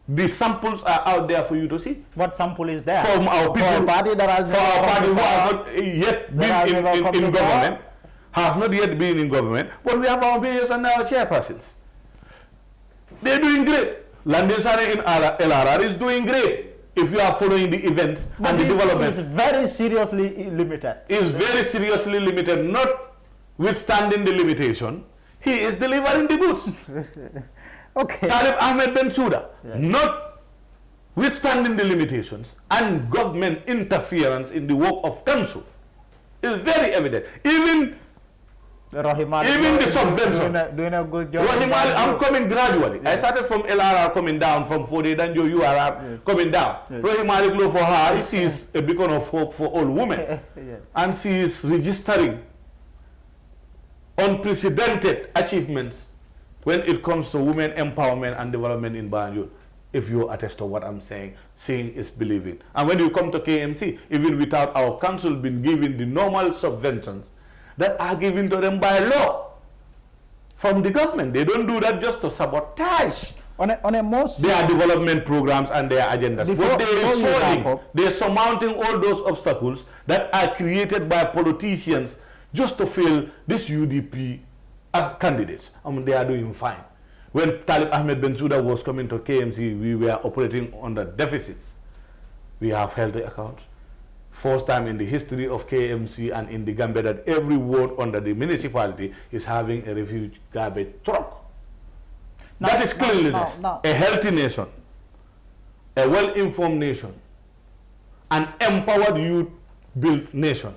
The samples are out there for you to see. What sample is there? From our people, for a party that has who have not yet been in government, has not yet been in government, but we have our mayors and our chairpersons. They're doing great. Landin Sane in LRR is doing great. If you are following the events and the development. It's very seriously limited. It's very seriously limited, notwithstanding the limitation. He is delivering the goods. Okay. Talib Ahmed Bensouda, notwithstanding the limitations and government interference in the work of council, is very evident. Even the subvention. Doing a good job. I'm coming gradually. Yeah. I started from LRR coming down, from Fode Danjo URR coming down. Yes. Rohimali Glow for her, she is a beacon of hope for all women. Yes. And she is registering unprecedented achievements when it comes to women empowerment and development in Banjul. If you attest to what I'm saying, seeing is believing. And when you come to KMC, even without our council being given the normal subventions that are given to them by law from the government. They don't do that just to sabotage their development programs and their agendas. But they're surmounting all those obstacles that are created by politicians just to fail this UDP as candidates. I mean, they are doing fine. When Talib Ahmed Bensouda was coming to KMC, we were operating under deficits. We have held the accounts. First time in the history of KMC and in the Gambia that every ward under the municipality is having a refuge garbage truck. That is cleanliness. A healthy nation, a well-informed nation, an empowered youth-built nation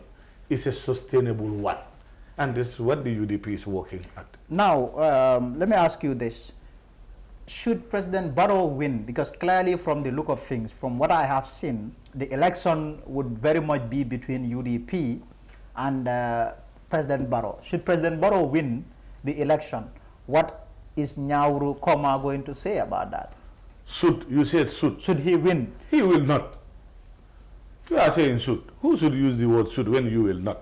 is a sustainable one. And this is what the UDP is working at. Now, let me ask you this. Should President Barrow win? Because clearly from the look of things, from what I have seen, the election would very much be between UDP and President Barrow. Should President Barrow win the election, what is Nyawuru Komma going to say about that? Should, you said should. Should he win? He will not. You are saying should. Who should use the word should when you will not?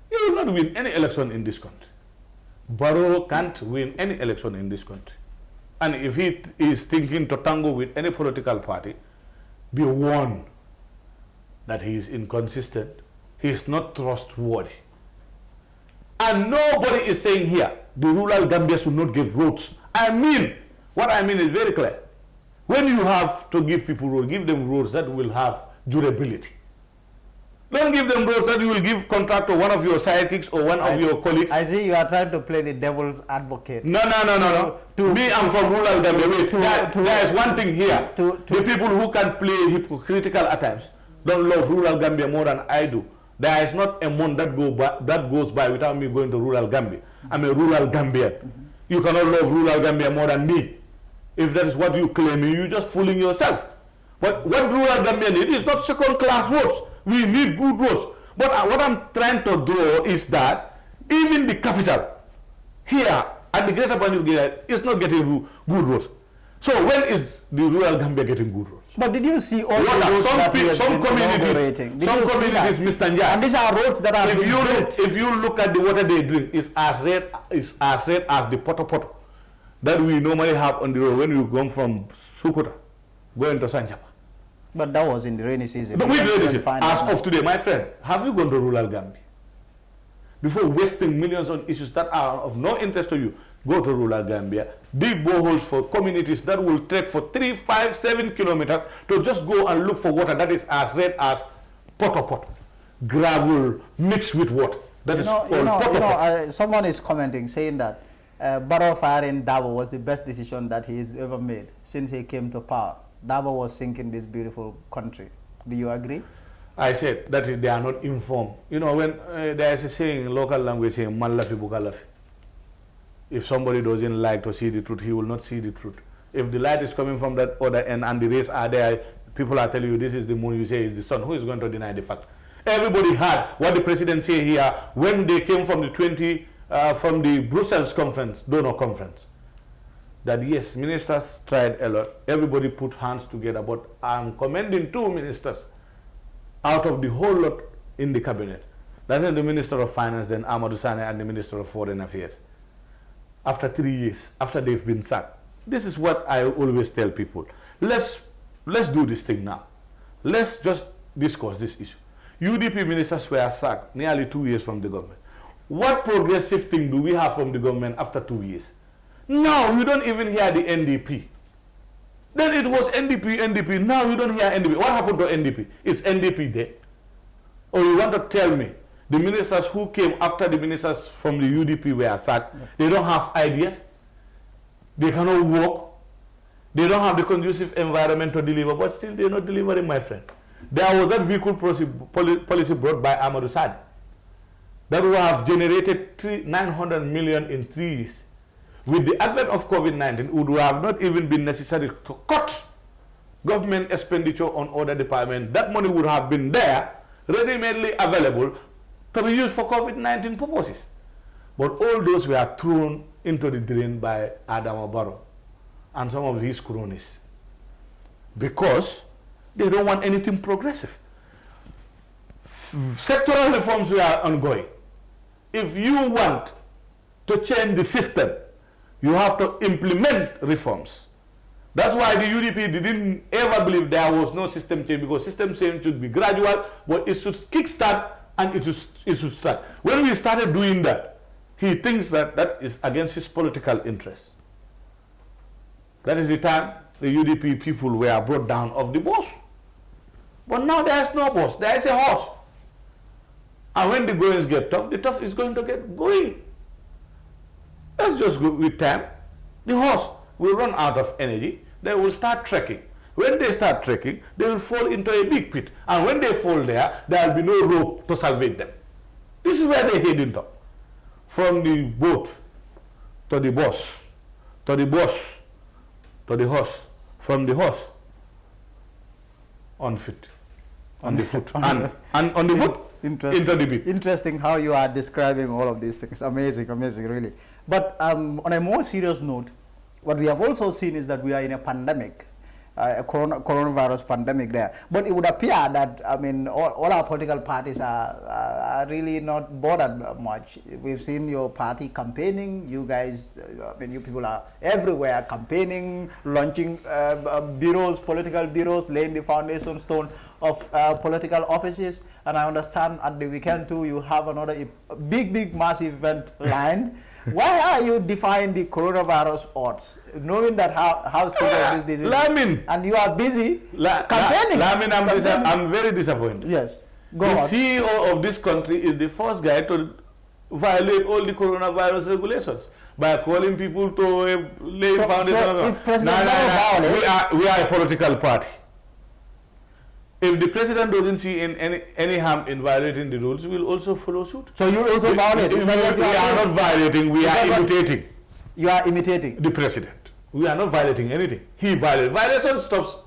You will not win any election in this country. Barrow can't win any election in this country. And if he is thinking to tango with any political party, be warned that he is inconsistent, he is not trustworthy. And nobody is saying here, the rural Gambia should not get roads. I mean, what I mean is very clear. When you have to give people roads, give them roads that will have durability. Don't give them roads that you will give contract to one of your sidekicks or one of your colleagues. I see you are trying to play the devil's advocate. No. Me, I'm from rural Gambia. Wait, there is one thing here. The people who can play hypocritical at times don't love rural Gambia more than I do. There is not a month that goes by without me going to rural Gambia. I'm a rural Gambian. You cannot love rural Gambia more than me. If that is what you claim, you're just fooling yourself. But what rural Gambia needs is not second-class roads. We need good roads. But what I'm trying to draw is that even the capital here at the Greater Banjul area is not getting good roads. So when is the rural Gambia getting good roads? But did you see all the roads that we have been inaugurating? Some communities, Mr. Njai, and these are roads that are being built. If you look at the water they drink, it's as red as the poto that we normally have on the road when you come from Sukuta going to Sanjapa. But that was in the rainy season. But with rainy season, as of today, my friend, have you gone to rural Gambia? Before wasting millions on issues that are of no interest to you, go to rural Gambia, dig boreholes for communities that will trek for 3, 5, 7 kilometers to just go and look for water that is as red as pot, gravel mixed with water. That is called someone is commenting saying that Barrow firing Dabo was the best decision that he's ever made since he came to power. Dabo was sinking this beautiful country. Do you agree? I said that they are not informed. You know, when there is a saying in local language saying, "Malafi bukalafi." If somebody doesn't like to see the truth, he will not see the truth. If the light is coming from that other end and the rays are there, people are telling you this is the moon, you say it's the sun. Who is going to deny the fact? Everybody heard what the president said here when they came from the Brussels conference, donor conference. That yes, ministers tried a lot. Everybody put hands together, but I'm commending 2 ministers out of the whole lot in the cabinet. That's the Minister of Finance, then Amadou Sane, and the Minister of Foreign Affairs. After 3 years, after they've been sacked. This is what I always tell people. Let's do this thing now. Let's just discuss this issue. UDP ministers were sacked nearly 2 years from the government. What progressive thing do we have from the government after 2 years? Now you don't even hear the NDP. Then it was NDP. Now you don't hear NDP. What happened to NDP? Is NDP dead? Or you want to tell me the ministers who came after the ministers from the UDP were sacked, they don't have ideas? They cannot work? They don't have the conducive environment to deliver, but still they're not delivering, my friend. There was that vehicle policy brought by Amadou Sane that would have generated 900 million in 3 years. With the advent of COVID-19, it would have not even been necessary to cut government expenditure on other departments. That money would have been there, ready-madely available to be used for COVID-19 purposes. But all those were thrown into the drain by Adama Barrow and some of his cronies because they don't want anything progressive. Sectoral reforms were ongoing. If you want to change the system, you have to implement reforms. That's why the UDP didn't ever believe there was no system change, because system change should be gradual, but it should kickstart and it should start. When we started doing that, he thinks that that is against his political interests. That is the time the UDP people were brought down off the boss. But now there is no boss, there is a horse. And when the goings get tough, the tough is going to get going. Let's just go with time. The horse will run out of energy. They will start trekking. When they start trekking, they will fall into a big pit. And when they fall there, there will be no rope to salvage them. This is where they head into. From the boat to the boss, to the boss, to the horse, from the horse, on foot, on the foot, and on the foot, into the pit. Interesting how you are describing all of these things. Amazing, amazing, really. But on a more serious note, what we have also seen is that we are in a pandemic, a coronavirus pandemic there. But it would appear that, I mean, all our political parties are really not bothered much. We've seen your party campaigning. You guys, I mean, you people are everywhere campaigning, launching bureaus, political bureaus, laying the foundation stone of political offices. And I understand at the weekend too, you have another big, massive event lined. Why are you defying the coronavirus odds, knowing that how serious this disease is? And you are busy campaigning. I'm very disappointed. Yes. The CEO of this country is the first guy to violate all the coronavirus regulations by calling people to lay foundation. We are a political party. If the president doesn't see any harm in violating the rules, we will also follow suit. So you will also violate? We are not violating, we are imitating. You are imitating? The president. We are not violating anything. He violates. Violation stops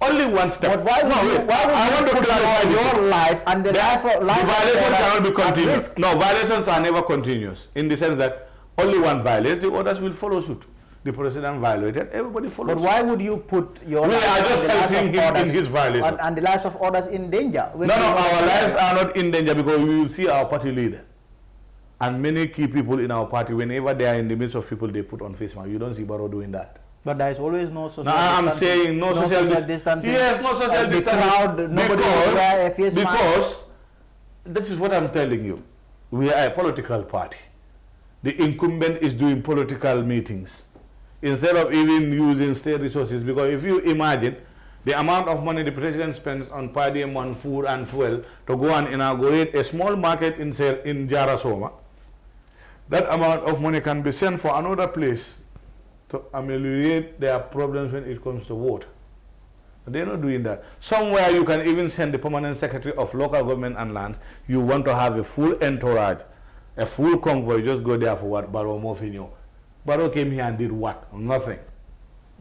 only one step. But why would you put your life and the life of... The violation cannot be continuous. No, violations are never continuous, in the sense that only one violates, the others will follow suit. The president violated, everybody followed. But why would you put your life are just helping him in his violation and the lives of others in danger? No, our lives are not in danger, because we will see our party leader and many key people in our party. Whenever they are in the midst of people, they put on face mask. You don't see Barrow doing that. But there is always no social I'm distancing. saying no social distancing. Yes, no social And distancing. The crowd, nobody will wear a face mask. Because this is what I'm telling you. We are a political party. The incumbent is doing political meetings instead of even using state resources. Because if you imagine the amount of money the president spends on per diem on food and fuel to go and inaugurate a small market in Jarasoma, that amount of money can be sent for another place to ameliorate their problems when it comes to water. They're not doing that. Somewhere you can even send the permanent secretary of local government and lands. You want to have a full entourage, a full convoy, just go there for what? Barrow Mofinio. Barrow came here and did what? Nothing.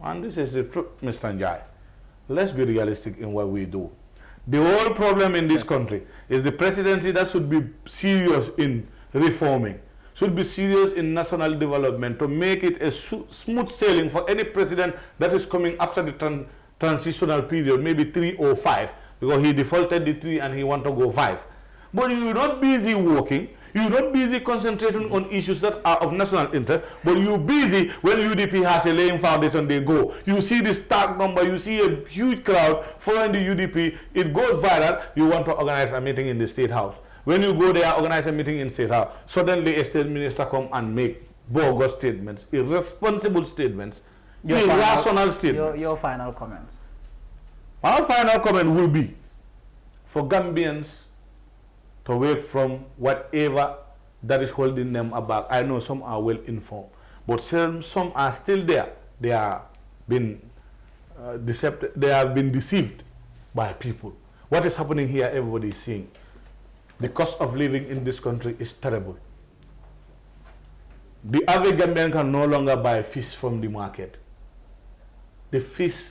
And this is the truth, Mr. Njai. Let's be realistic in what we do. The whole problem in this country is the presidency that should be serious in reforming, should be serious in national development to make it a smooth sailing for any president that is coming after the transitional period, maybe 3 or 5, because he defaulted the 3 and he want to go 5. But you're not busy working, you're not busy concentrating on issues that are of national interest, but you're busy when UDP has a laying foundation, they go. You see the stark number, you see a huge crowd following the UDP, it goes viral, you want to organize a meeting in the State House. When you go there, organize a meeting in State House, suddenly a state minister come and make bogus statements, irresponsible statements, irrational statements. Your final comments. My final comment will be for Gambians to wake from whatever that is holding them back. I know some are well informed, but some are still there. They are been deceptive. They have been deceived by people. What is happening here, everybody is seeing. The cost of living in this country is terrible. The average Gambian can no longer buy fish from the market. The fish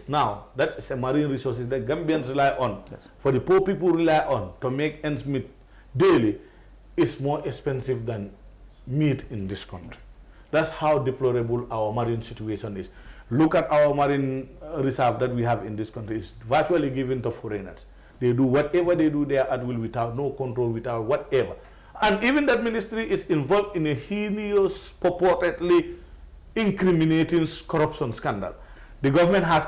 now, that is a marine resources that Gambians rely on, for the poor people rely on to make ends meet daily, is more expensive than meat in this country. That's how deplorable our marine situation is. Look at our marine reserve that we have in this country. It's virtually given to foreigners. They do whatever they do there at will without no control, without whatever. And even that ministry is involved in a heinous, purportedly incriminating corruption scandal. The government has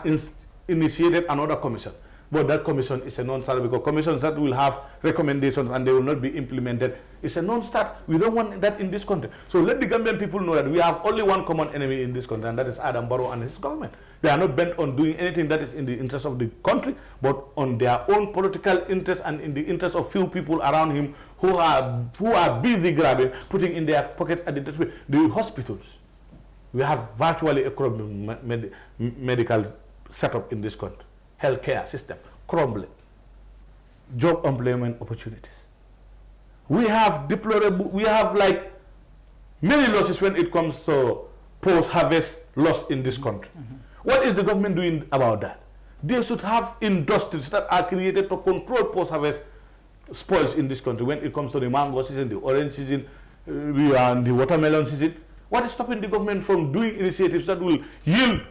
initiated another commission, but that commission is a non-starter because commissions that will have recommendations and they will not be implemented. It's a non-starter. We don't want that in this country. So let the Gambian people know that we have only one common enemy in this country, and that is Adam Barrow and his government. They are not bent on doing anything that is in the interest of the country, but on their own political interest and in the interest of few people around him who are busy grabbing, putting in their pockets at the hospitals. We have virtually a crumbling medical setup in this country. Healthcare system crumbling. Job employment opportunities. We have deplorable. We have like many losses when it comes to post-harvest loss in this country. What is the government doing about that? They should have industries that are created to control post-harvest spoils in this country when it comes to the mango season, the orange season, and the watermelon season. What is stopping the government from doing initiatives that will yield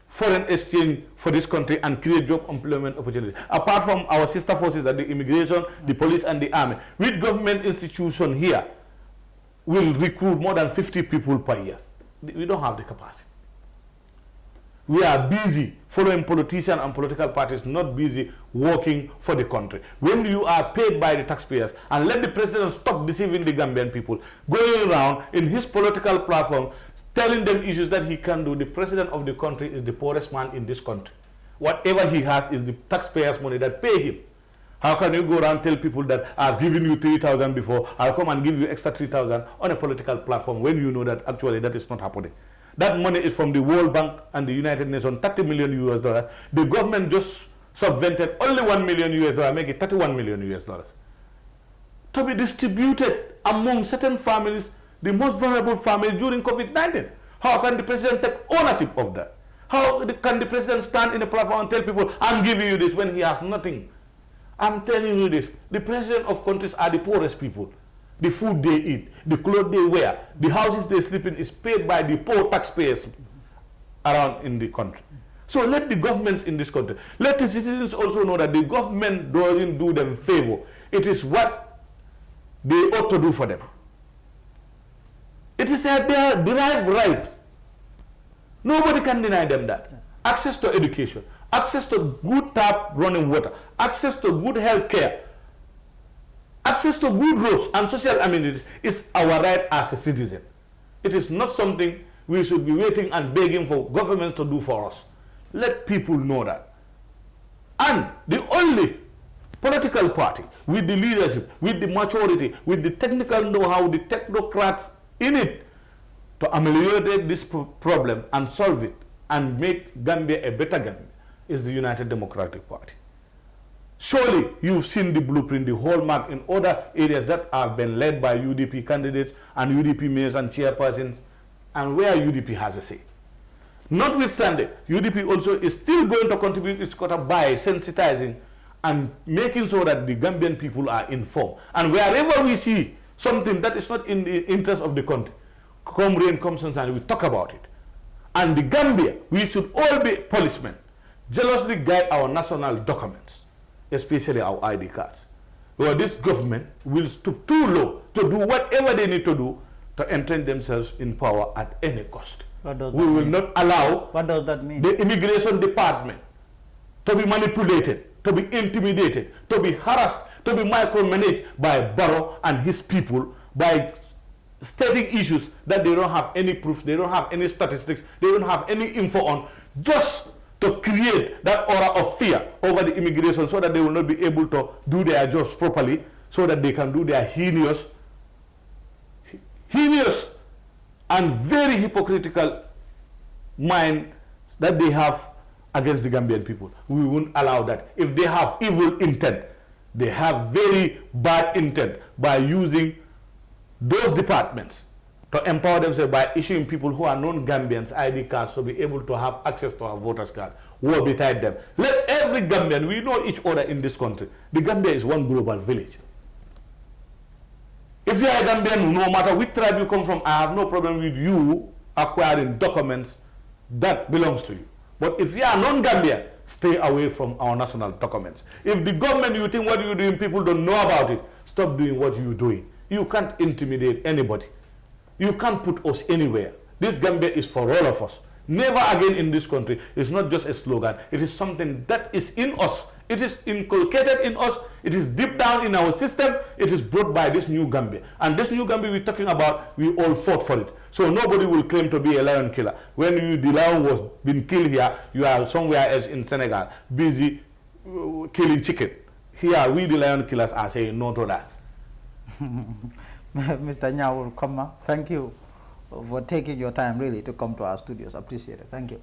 foreign exchange for this country and create job employment opportunities? Apart from our sister forces like the immigration, the police and the army, which government institution here will recruit more than 50 people per year? We don't have the capacity. We are busy following politicians and political parties, not busy working for the country. When you are paid by the taxpayers, and let the president stop deceiving the Gambian people, going around in his political platform, telling them issues that he can do. The president of the country is the poorest man in this country. Whatever he has is the taxpayers' money that pay him. How can you go around and tell people that I've given you 3,000 before, I'll come and give you extra 3,000 on a political platform when you know that actually that is not happening? That money is from the World Bank and the United Nations, $30 million US. The government just subvented only $1 million US, make it $31 million US. To be distributed among certain families, the most vulnerable families during COVID-19. How can the president take ownership of that? How can the president stand in a platform and tell people, I'm giving you this when he has nothing? I'm telling you this. The president of countries are the poorest people. The food they eat, the clothes they wear, the houses they sleep in is paid by the poor taxpayers around in the country. So let the governments in this country, let the citizens also know that the government doesn't do them favor. It is what they ought to do for them. It is their derived right Nobody can deny them that. Access to education, access to good tap running water, access to good health care, access to good roads and social amenities is our right as a citizen. It is not something we should be waiting and begging for governments to do for us. Let people know that. And the only political party with the leadership, with the maturity, with the technical know-how, the technocrats in it to ameliorate this problem and solve it and make Gambia a better Gambia is the United Democratic Party. Surely you've seen the blueprint, the hallmark in other areas that have been led by UDP candidates and UDP mayors and chairpersons, and where UDP has a say. Notwithstanding, UDP also is still going to contribute its quota by sensitizing and making sure that the Gambian people are informed. And wherever we see something that is not in the interest of the country, come rain, come sunshine, we talk about it. And the Gambia, we should all be policemen, jealously guide our national documents, especially our ID cards. Because this government will stoop too low to do whatever they need to do to entrench themselves in power at any cost. What does We that will mean? not allow What does that mean? the immigration department to be manipulated, to be intimidated, to be harassed, to be micromanaged by Barrow and his people by stating issues that they don't have any proof, they don't have any statistics, they don't have any info on, just to create that aura of fear over the immigration so that they will not be able to do their jobs properly, so that they can do their heinous and very hypocritical mind that they have against the Gambian people. We won't allow that. If they have evil intent, they have very bad intent by using those departments to empower themselves by issuing people who are non-Gambians ID cards to be able to have access to our voters card. Woe betide them. Let every Gambian, we know each other in this country. The Gambia is one global village. If you are a Gambian, no matter which tribe you come from, I have no problem with you acquiring documents that belongs to you. But if you are non-Gambian, stay away from our national documents. If the government, you think what you're doing, people don't know about it, stop doing what you're doing. You can't intimidate anybody. You can't put us anywhere. This Gambia is for all of us. Never again in this country. It's not just a slogan. It is something that is in us. It is inculcated in us. It is deep down in our system. It is brought by this new Gambia. And this new Gambia we're talking about, we all fought for it. So nobody will claim to be a lion killer. When the lion was being killed here, you are somewhere else in Senegal, busy killing chicken. Here, we the lion killers are saying no to that. Mr. Nyawuru Komma, thank you for taking your time really to come to our studios. Appreciate it. Thank you.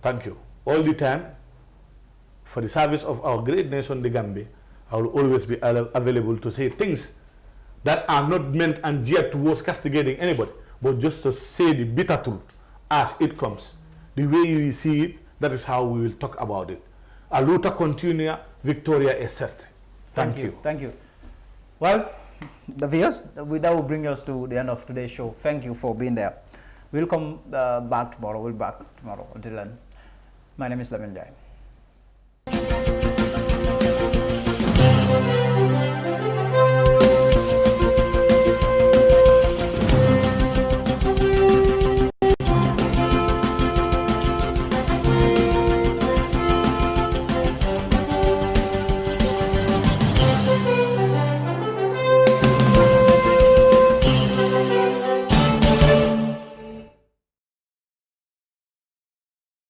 Thank you. All the time, for the service of our great nation, the Gambia, I will always be available to say things that are not meant and geared towards castigating anybody, but just to say the bitter truth as it comes. The way you see it, that is how we will talk about it. A luta continua, victoria est certe. Thank you. Thank you. Well, the viewers, that will bring us to the end of today's show. Thank you for being there. We'll come back tomorrow. We'll be back tomorrow. Until then, my name is Lamin Jai.